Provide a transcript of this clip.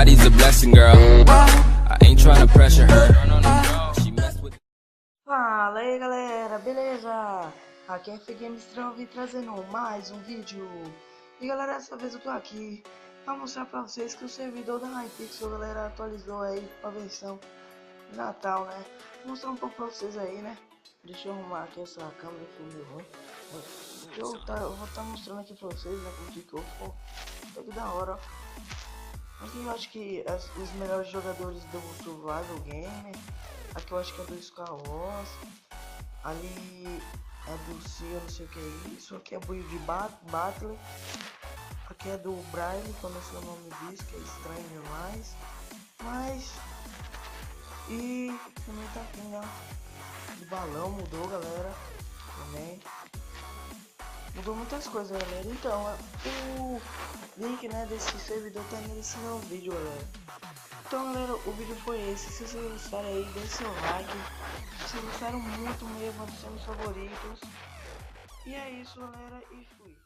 body's a blessing, girl. I ain't trying to pressure her. She messed with. Fala aí galera, beleza? Aqui é FGamestrão, vim trazendo mais um vídeo. E galera, dessa vez eu tô aqui pra mostrar pra vocês que o servidor da Hypixel, galera, atualizou aí pra versão de Natal, né? Vou mostrar um pouco pra vocês aí, né? Deixa eu arrumar aqui essa câmera que ficou ruim. Eu vou estar mostrando aqui pra vocês, né, como ficou. Tá que da hora, ó. Aqui eu acho que os melhores jogadores do Survival Game. Aqui eu acho que é do Star Wars. Ali é do Cia, não sei o que é isso. Aqui é build de Battle. Aqui é do Braille, que eu não sei o nome disso, que é estranho demais. Mas... E também tá aqui, né? O balão mudou, galera. Também. Mudou muitas coisas, galera. Então, o link, né, desse servidor tá nesse meu vídeo, galera. Então, galera, o vídeo foi esse. Se vocês gostaram aí, deixe seu like. Se vocês gostaram muito mesmo, deixe seus favoritos. E é isso, galera, e fui.